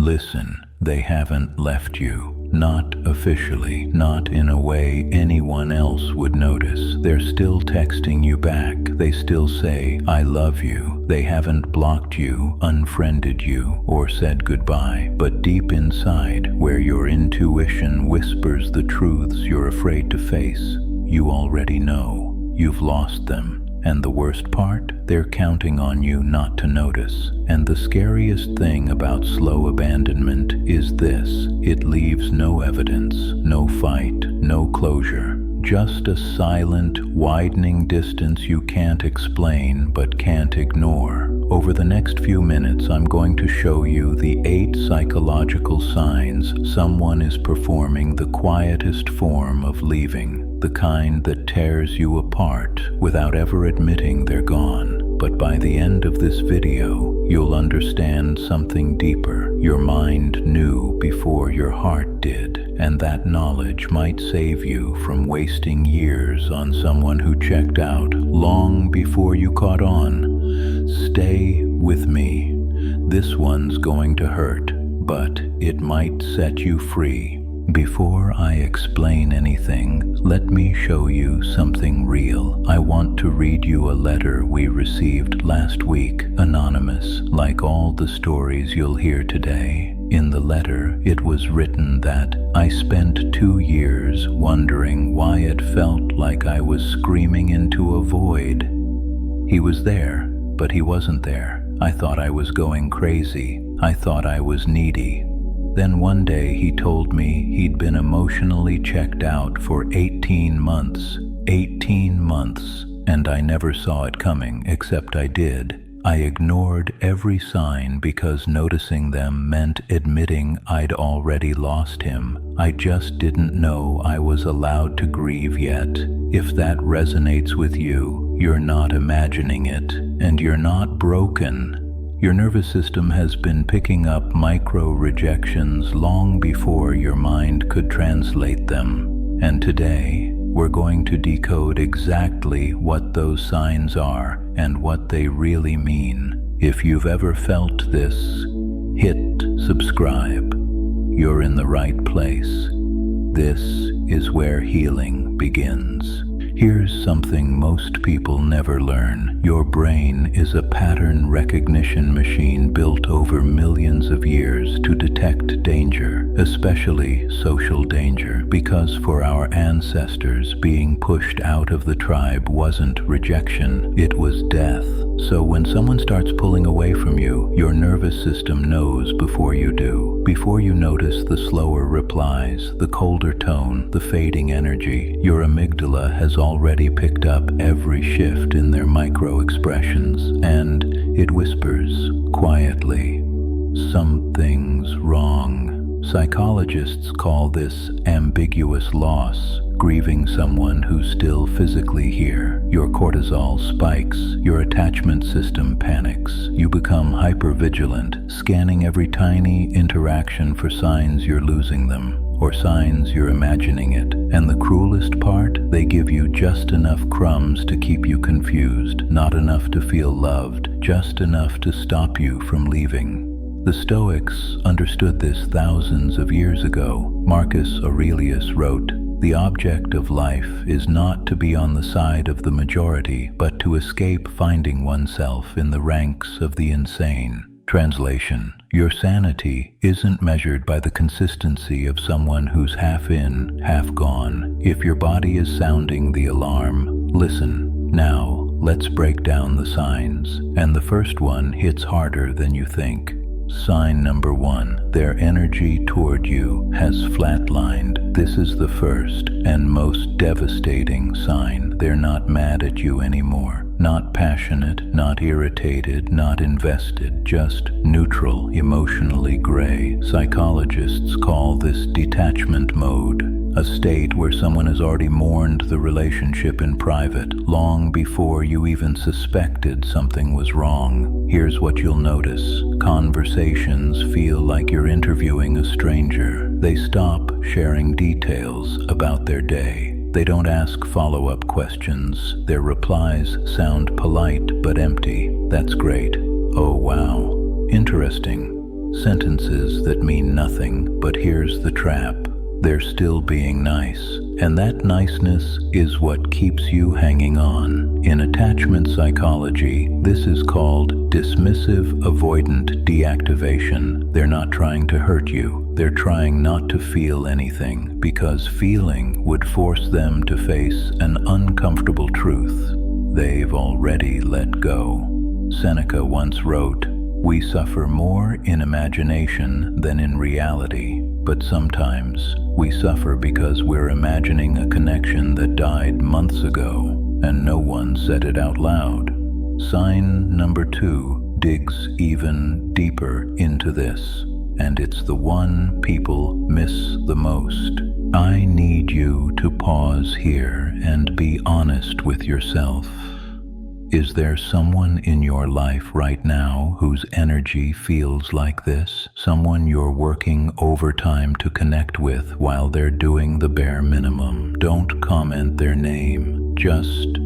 Listen, they haven't left you. Not officially, not in a way anyone else would notice. They're still texting you back. They still say, I love you. They haven't blocked you, unfriended you, or said goodbye. But deep inside, where your intuition whispers the truths you're afraid to face, you already know you've lost them. And the worst part? They're counting on you not to notice. And the scariest thing about slow abandonment is this: it leaves no evidence, no fight, no closure. Just a silent, widening distance you can't explain but can't ignore. Over the next few minutes, I'm going to show you the 8 psychological signs someone is performing the quietest form of leaving, the kind that tears you apart without ever admitting they're gone. But by the end of this video, you'll understand something deeper your mind knew before your heart did, and that knowledge might save you from wasting years on someone who checked out long before you caught on. Stay with me. This one's going to hurt, but it might set you free. Before I explain anything, let me show you something real. I want to read you a letter we received last week, anonymous, like all the stories you'll hear today. In the letter, it was written that I spent 2 years wondering why it felt like I was screaming into a void. He was there, but he wasn't there. I thought I was going crazy. I thought I was needy. Then one day he told me he'd been emotionally checked out for 18 months. 18 months, and I never saw it coming, except I did. I ignored every sign because noticing them meant admitting I'd already lost him. I just didn't know I was allowed to grieve yet. If that resonates with you, you're not imagining it, and you're not broken. Your nervous system has been picking up micro-rejections long before your mind could translate them. And today, we're going to decode exactly what those signs are and what they really mean. If you've ever felt this, hit subscribe. You're in the right place. This is where healing begins. Here's something most people never learn. Your brain is a pattern recognition machine built over millions of years to detect danger, especially social danger, because for our ancestors, being pushed out of the tribe wasn't rejection, it was death. So when someone starts pulling away from you, your nervous system knows before you do. Before you notice the slower replies, the colder tone, the fading energy, your amygdala has already picked up every shift in their micro-expressions, and it whispers quietly, something's wrong. Psychologists call this ambiguous loss, grieving someone who's still physically here. Your cortisol spikes, your attachment system panics. You become hypervigilant, scanning every tiny interaction for signs you're losing them, or signs you're imagining it. And the cruelest part, they give you just enough crumbs to keep you confused, not enough to feel loved, just enough to stop you from leaving. The Stoics understood this thousands of years ago. Marcus Aurelius wrote, "The object of life is not to be on the side of the majority, but to escape finding oneself in the ranks of the insane." Translation: your sanity isn't measured by the consistency of someone who's half in, half gone. If your body is sounding the alarm, listen. Now, let's break down the signs. And the first one hits harder than you think. Sign number 1, their energy toward you has flatlined. This is the first and most devastating sign. They're not mad at you anymore. Not passionate, not irritated, not invested, just neutral, emotionally gray. Psychologists call this detachment mode, a state where someone has already mourned the relationship in private, long before you even suspected something was wrong. Here's what you'll notice. Conversations feel like you're interviewing a stranger. They stop sharing details about their day. They don't ask follow-up questions. Their replies sound polite but empty. That's great. Oh wow. Interesting. sentences that mean nothing, but here's the trap. They're still being nice, and that niceness is what keeps you hanging on. In attachment psychology, this is called dismissive avoidant deactivation. They're not trying to hurt you. They're trying not to feel anything, because feeling would force them to face an uncomfortable truth they've already let go. Seneca once wrote, "We suffer more in imagination than in reality, but sometimes we suffer because we're imagining a connection that died months ago and no one said it out loud." Sign number 2 digs even deeper into this, and it's the one people miss the most. I need you to pause here and be honest with yourself. Is there someone in your life right now whose energy feels like this? Someone you're working overtime to connect with while they're doing the bare minimum. Don't comment their name. Just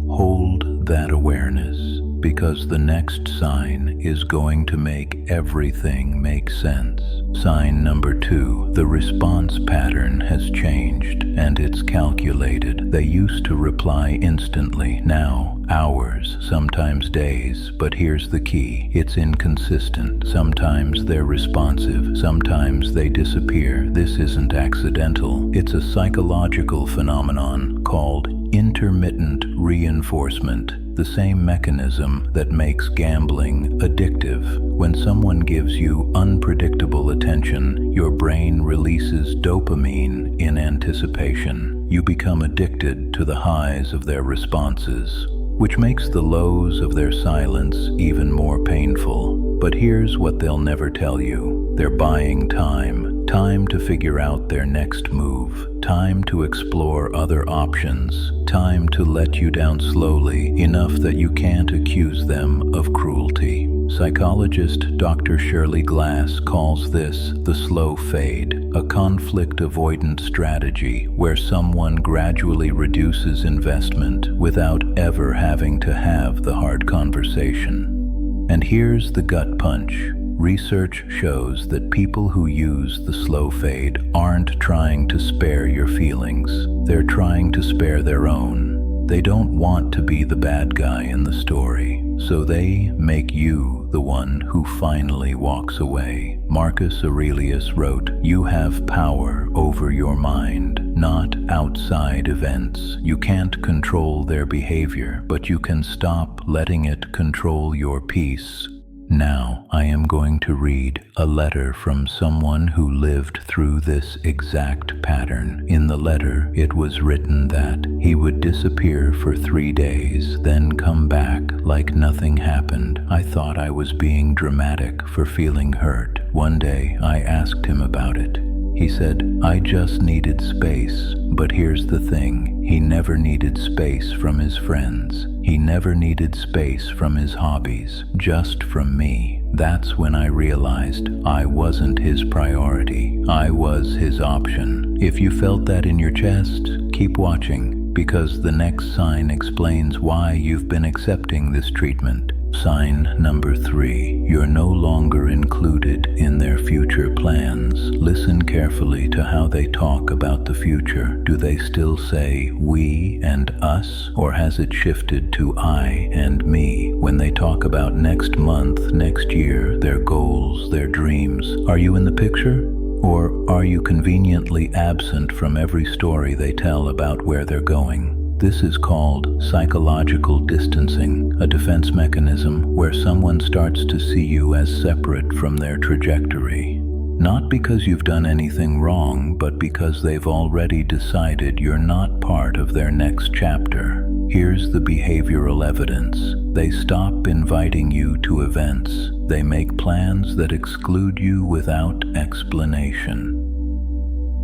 hold that awareness, because the next sign is going to make everything make sense. Sign number 2, the response pattern has changed, and it's calculated. They used to reply instantly. Now, hours, sometimes days, but here's the key. It's inconsistent. Sometimes they're responsive, sometimes they disappear. This isn't accidental. It's a psychological phenomenon called intermittent reinforcement, the same mechanism that makes gambling addictive. When someone gives you unpredictable attention, your brain releases dopamine in anticipation. You become addicted to the highs of their responses, which makes the lows of their silence even more painful. But here's what they'll never tell you. They're buying time. Time to figure out their next move. Time to explore other options. Time to let you down slowly, enough that you can't accuse them of cruelty. Psychologist Dr. Shirley Glass calls this the slow fade, a conflict avoidance strategy where someone gradually reduces investment without ever having to have the hard conversation. And here's the gut punch. Research shows that people who use the slow fade aren't trying to spare your feelings. They're trying to spare their own. They don't want to be the bad guy in the story, so they make you the one who finally walks away. Marcus Aurelius wrote, "You have power over your mind, not outside events. You can't control their behavior, but you can stop letting it control your peace." Now, I am going to read a letter from someone who lived through this exact pattern. In the letter, it was written that he would disappear for 3 days, then come back like nothing happened. I thought I was being dramatic for feeling hurt. One day, I asked him about it. He said, "I just needed space." But here's the thing, he never needed space from his friends. He never needed space from his hobbies, just from me. That's when I realized I wasn't his priority. I was his option. If you felt that in your chest, keep watching, because the next sign explains why you've been accepting this treatment. Sign number 3, you're no longer included in their future plans. Listen carefully to how they talk about the future. Do they still say we and us, or has it shifted to I and me? When they talk about next month, next year, their goals, their dreams, are you in the picture? Or are you conveniently absent from every story they tell about where they're going? This is called psychological distancing, a defense mechanism where someone starts to see you as separate from their trajectory. Not because you've done anything wrong, but because they've already decided you're not part of their next chapter. Here's the behavioral evidence. They stop inviting you to events. They make plans that exclude you without explanation.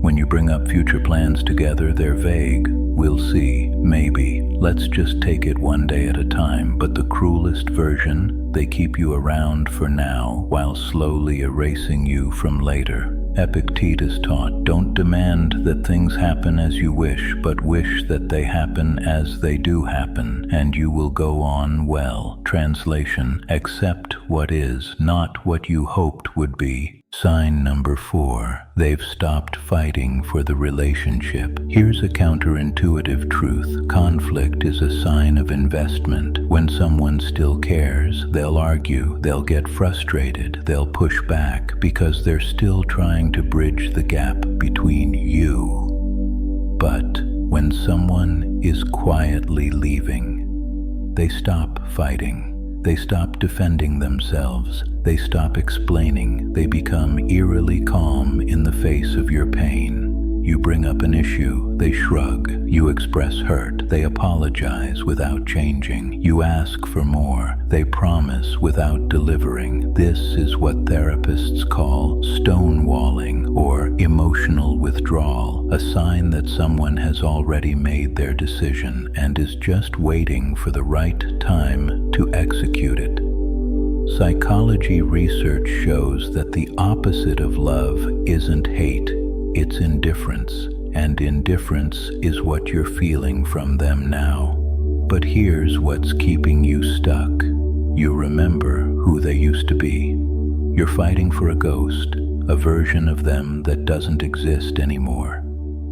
When you bring up future plans together, they're vague. We'll see, maybe. Let's just take it one day at a time. But the cruelest version, they keep you around for now while slowly erasing you from later. Epictetus taught, don't demand that things happen as you wish, but wish that they happen as they do happen, and you will go on well. Translation, accept what is, not what you hoped would be. Sign number 4, they've stopped fighting for the relationship. Here's a counterintuitive truth. Conflict is a sign of investment. When someone still cares, they'll argue, they'll get frustrated, they'll push back because they're still trying to bridge the gap between you. But when someone is quietly leaving, they stop fighting. They stop defending themselves. They stop explaining. They become eerily calm in the face of your pain. You bring up an issue, they shrug. You express hurt, they apologize without changing. You ask for more, they promise without delivering. This is what therapists call stonewalling or emotional withdrawal, a sign that someone has already made their decision and is just waiting for the right time to execute it. Psychology research shows that the opposite of love isn't hate, it's indifference, and indifference is what you're feeling from them now. But here's what's keeping you stuck. You remember who they used to be. You're fighting for a ghost, a version of them that doesn't exist anymore.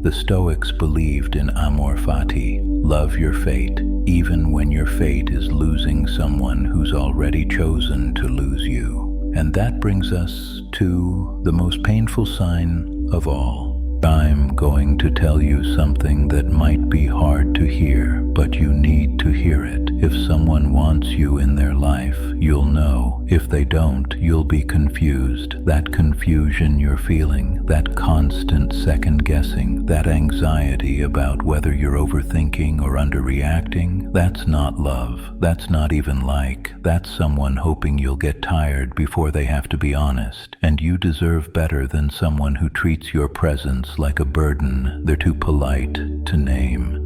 The Stoics believed in amor fati, love your fate, even when your fate is losing someone who's already chosen to lose you. And that brings us to the most painful sign of all. I'm going to tell you something that might be hard to hear, but you need to hear it. If someone wants you in their life, you'll know. If they don't, you'll be confused. That confusion you're feeling, that constant second guessing, that anxiety about whether you're overthinking or underreacting, that's not love. That's not even like. That's someone hoping you'll get tired before they have to be honest. And you deserve better than someone who treats your presence like a burden they're too polite to name.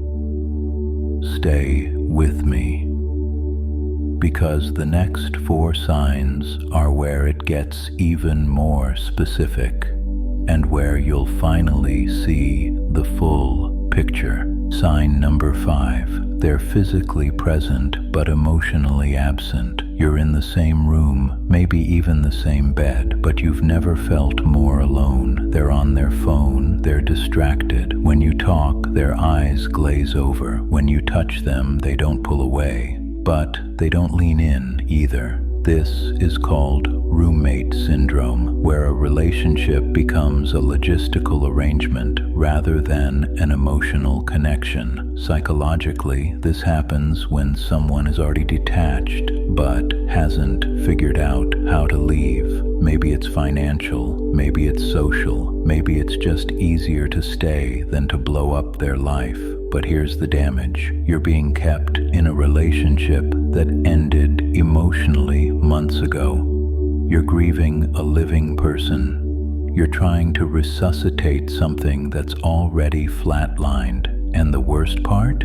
Stay with me, because the next 4 signs are where it gets even more specific and where you'll finally see the full picture. Sign number 5, they're physically present but emotionally absent. You're in the same room, maybe even the same bed, but you've never felt more alone. They're on their phone, they're distracted. When you talk, their eyes glaze over. When you touch them, they don't pull away, but they don't lean in either. This is called roommate syndrome, where a relationship becomes a logistical arrangement rather than an emotional connection. Psychologically, this happens when someone is already detached but hasn't figured out how to leave. Maybe it's financial, maybe it's social, maybe it's just easier to stay than to blow up their life. But here's the damage. You're being kept in a relationship that ended emotionally months ago. You're grieving a living person. You're trying to resuscitate something that's already flatlined. And the worst part?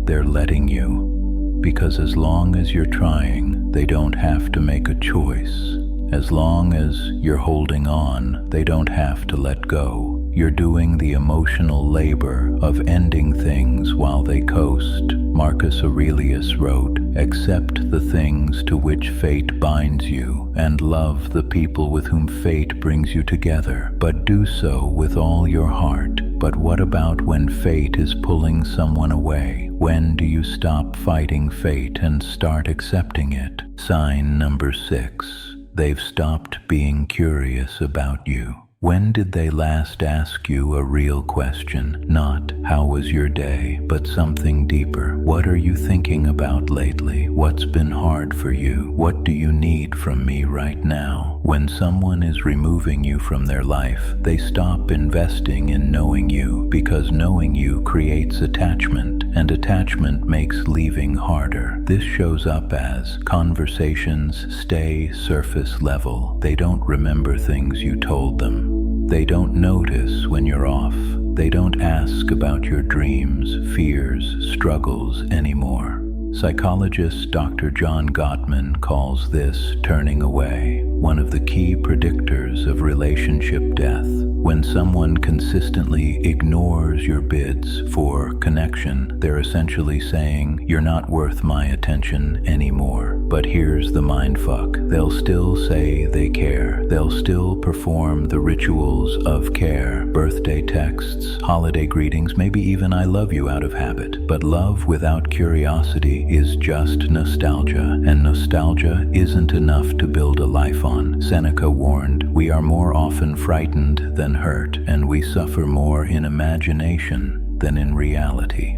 They're letting you. Because as long as you're trying, they don't have to make a choice. As long as you're holding on, they don't have to let go. You're doing the emotional labor of ending things while they coast. Marcus Aurelius wrote, "Accept the things to which fate binds you, and love the people with whom fate brings you together, but do so with all your heart." But what about when fate is pulling someone away? When do you stop fighting fate and start accepting it? Sign number 6. They've stopped being curious about you. When did they last ask you a real question? Not, how was your day, but something deeper. What are you thinking about lately? What's been hard for you? What do you need from me right now? When someone is removing you from their life, they stop investing in knowing you, because knowing you creates attachment, and attachment makes leaving harder. This shows up as conversations stay surface level. They don't remember things you told them. They don't notice when you're off. They don't ask about your dreams, fears, struggles anymore. Psychologist Dr. John Gottman calls this turning away, one of the key predictors of relationship death. When someone consistently ignores your bids for connection, they're essentially saying, "You're not worth my attention anymore." But here's the mindfuck. They'll still say they care. They'll still perform the rituals of care, birthday texts, holiday greetings, maybe even "I love you" out of habit. But love without curiosity is just nostalgia, and nostalgia isn't enough to build a life on. Seneca warned, "We are more often frightened than hurt, and we suffer more in imagination than in reality."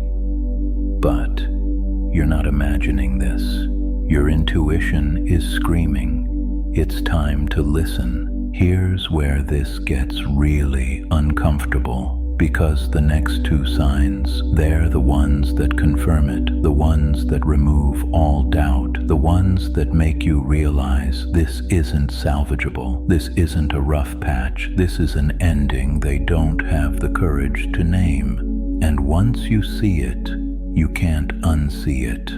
But you're not imagining this. Your intuition is screaming, it's time to listen. Here's where this gets really uncomfortable, because the next two signs, they're the ones that confirm it, the ones that remove all doubt, the ones that make you realize this isn't salvageable, this isn't a rough patch, this is an ending they don't have the courage to name. And once you see it, you can't unsee it.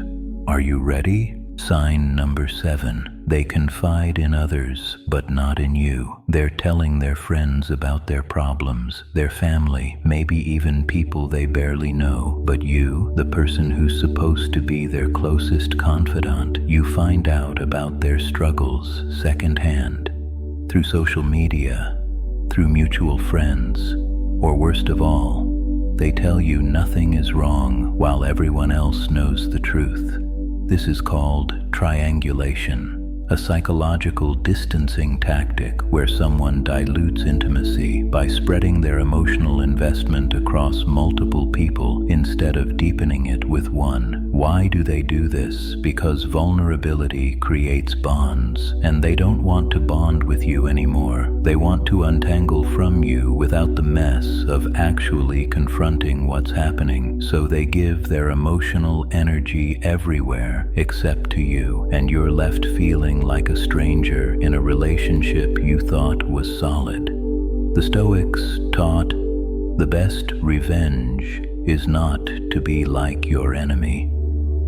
Are you ready? Sign number 7. They confide in others, but not in you. They're telling their friends about their problems, their family, maybe even people they barely know. But you, the person who's supposed to be their closest confidant, you find out about their struggles secondhand, through social media, through mutual friends, or worst of all, they tell you nothing is wrong while everyone else knows the truth. This is called triangulation, a psychological distancing tactic where someone dilutes intimacy by spreading their emotional investment across multiple people instead of deepening it with one. Why do they do this? Because vulnerability creates bonds, and they don't want to bond with you anymore. They want to untangle from you without the mess of actually confronting what's happening, so they give their emotional energy everywhere except to you, and you're left feeling like a stranger in a relationship you thought was solid. The Stoics taught the best revenge is not to be like your enemy.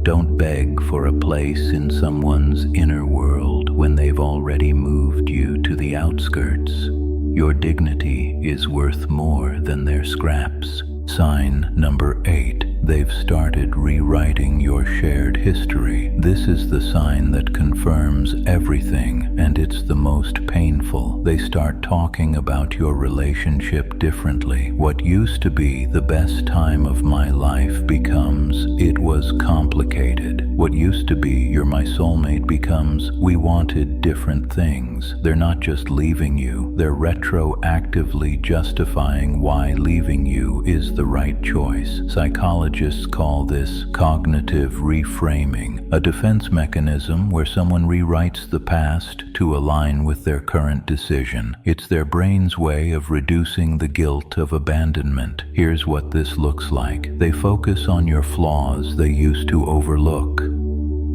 Don't beg for a place in someone's inner world when they've already moved you to the outskirts. Your dignity is worth more than their scraps. Sign number 8. They've started rewriting your shared history. This is the sign that confirms everything, and it's the most painful. They start talking about your relationship differently. What used to be the best time of my life becomes, it was complicated. What used to be you're my soulmate becomes, we wanted different things. They're not just leaving you, they're retroactively justifying why leaving you is the right choice. Psychologists call this cognitive reframing, a defense mechanism where someone rewrites the past to align with their current decision. It's their brain's way of reducing the guilt of abandonment. Here's what this looks like. They focus on your flaws they used to overlook.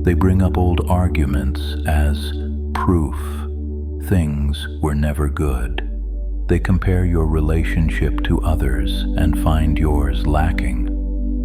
They bring up old arguments as proof things were never good. They compare your relationship to others and find yours lacking.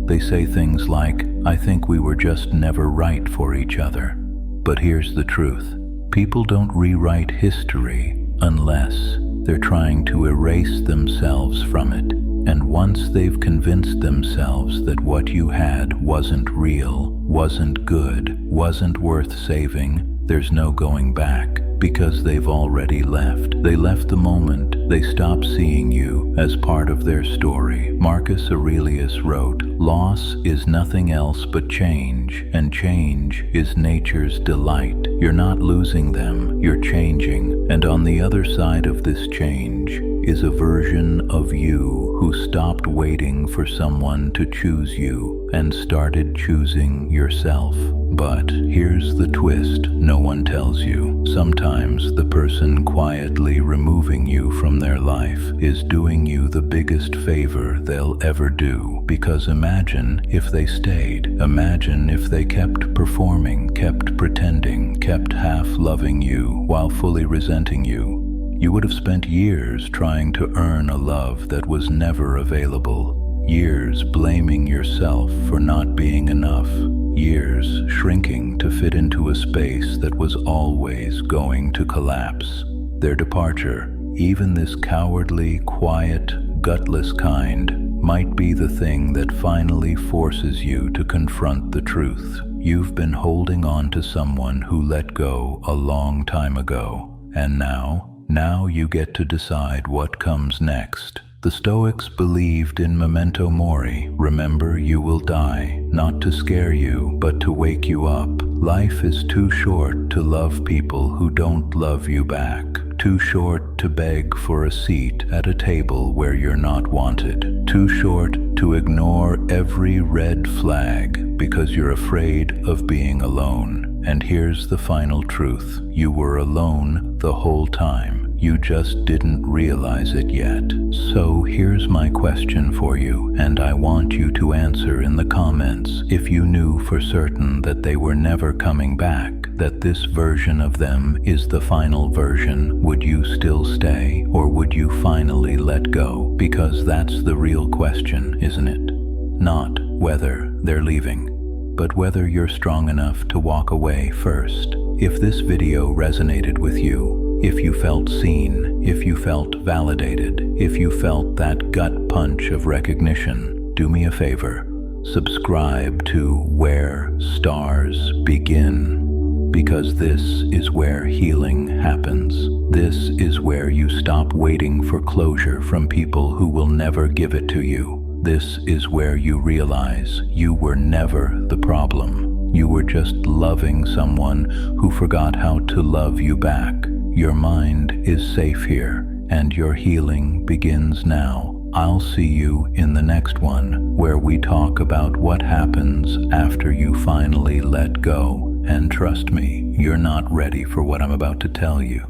They say things like, "I think we were just never right for each other." But here's the truth. People don't rewrite history unless they're trying to erase themselves from it. And once they've convinced themselves that what you had wasn't real, wasn't good, wasn't worth saving, there's no going back, because they've already left. They left the moment they stopped seeing you as part of their story. Marcus Aurelius wrote, "Loss is nothing else but change, and change is nature's delight." You're not losing them, you're changing. And on the other side of this change is a version of you who stopped waiting for someone to choose you and started choosing yourself. But here's the twist no one tells you. Sometimes the person quietly removing you from their life is doing you the biggest favor they'll ever do. Because imagine if they stayed. Imagine if they kept performing, kept pretending, kept half loving you while fully resenting you. You would have spent years trying to earn a love that was never available. Years blaming yourself for not being enough. Years shrinking to fit into a space that was always going to collapse. Their departure, even this cowardly, quiet, gutless kind, might be the thing that finally forces you to confront the truth. You've been holding on to someone who let go a long time ago, and now you get to decide what comes next. The Stoics believed in memento mori, remember you will die, not to scare you, but to wake you up. Life is too short to love people who don't love you back, too short to beg for a seat at a table where you're not wanted, too short to ignore every red flag because you're afraid of being alone. And here's the final truth: you were alone the whole time. You just didn't realize it yet. So here's my question for you, and I want you to answer in the comments. If you knew for certain that they were never coming back, that this version of them is the final version, would you still stay, or would you finally let go? Because that's the real question, isn't it? Not whether they're leaving, but whether you're strong enough to walk away first. If this video resonated with you, if you felt seen, if you felt validated, if you felt that gut punch of recognition, do me a favor. Subscribe to Where Stars Begin, because this is where healing happens. This is where you stop waiting for closure from people who will never give it to you. This is where you realize you were never the problem. You were just loving someone who forgot how to love you back. Your mind is safe here, and your healing begins now. I'll see you in the next one, where we talk about what happens after you finally let go. And trust me, you're not ready for what I'm about to tell you.